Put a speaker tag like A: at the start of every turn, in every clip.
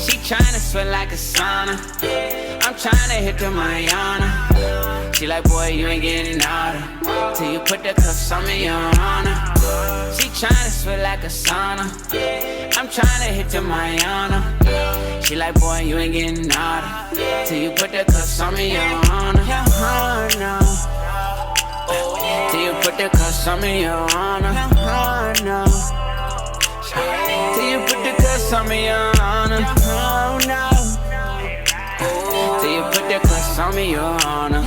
A: She tryna sweat like a sauna. I'm tryna hit the Mariana. She like, boy, you ain't getting harder till you put the cuffs on me, your honor. She tryna sweat like a sauna. I'm tryna hit the Mariana. She like, boy, you ain't getting harder till you put the cuffs on me, your honor. Till you put the cuffs on me, your honor. Till you put the cuffs on me, your honor. Till you put the cuffs on me, your honor.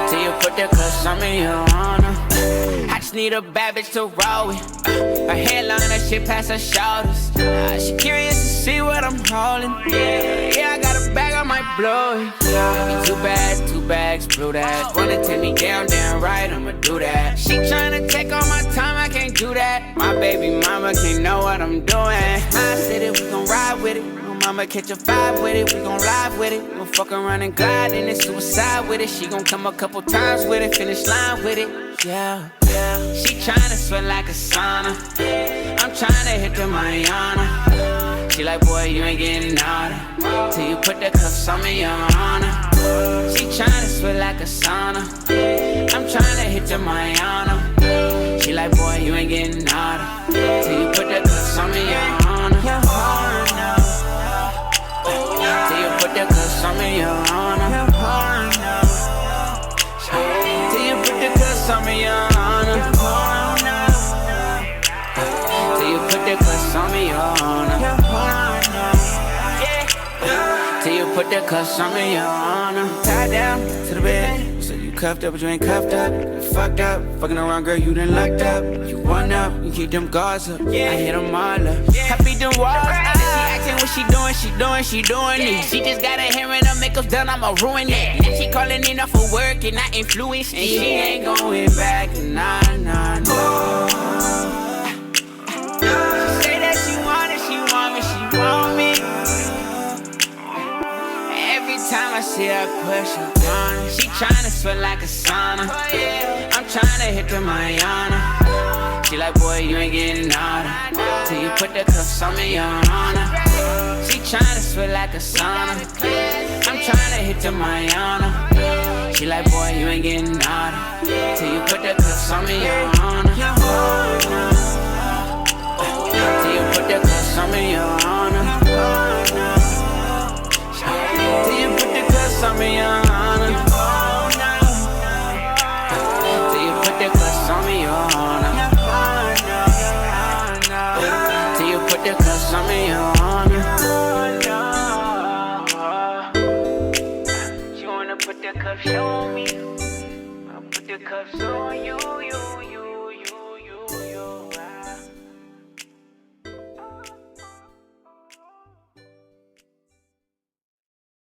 A: Till you put the cuffs on me, your honor. I just need a bad bitch to roll with. Her hair long, that shit past her shoulders. She curious to see what I'm holding. Yeah, I got a bag, I might blow it. Two bags, blew that. Wanna take me down, damn right, I'ma do that. She tryna take all my time, I can't do that. My baby mama can't know what I'm doing. My city, we gon' ride with it. Mama catch a vibe with it, we gon' live with it. We gon' fuck around and glide in it, suicide with it. She gon' come a couple times with it, finish line with it. Yeah. She tryna sweat like a sauna. I'm tryna hit the Mariana. She like, boy, you ain't getting harder till you put the cuffs on me, your honor. She tryna sweat like a sauna. I'm tryna hit the Mariana. She like, boy, you ain't getting harder till you put the cuffs on me, your honor. Till you put the cuffs on me, your honor. Till you put the cuffs on me, your honor. Till you put the cuffs on me, your honor. Till you put the cuffs on me, your honor. Tied down to the bed, so you cuffed up, but you ain't cuffed up. You fucked up, fucking around, girl, you done locked up. You one up, you keep them guards up. I hit them all up. I beat them walls. What she doing it. She just got her hair and her makeup's done, I'ma ruin it. Now she calling in off for work and I influence it. And she ain't going back, nah. She say that she want me. Every time I see her push her on. She tryna sweat like a sauna. I'm tryna hit the Mariana. She like, boy, you ain't getting harder till you put the cuffs on me, your honor. She tryna sweat like a sauna. I'm tryna hit the Mariana. She like, boy, you ain't getting harder till you put the cuffs on me, your honor. Till you put the cuffs on me, your honor. Till you put the cuffs on me, your honor. Till you put the cuffs on me, your honor. Till you put the cuffs on me, your honor. She wanna put the cuffs on me. I'll put the cuffs on you.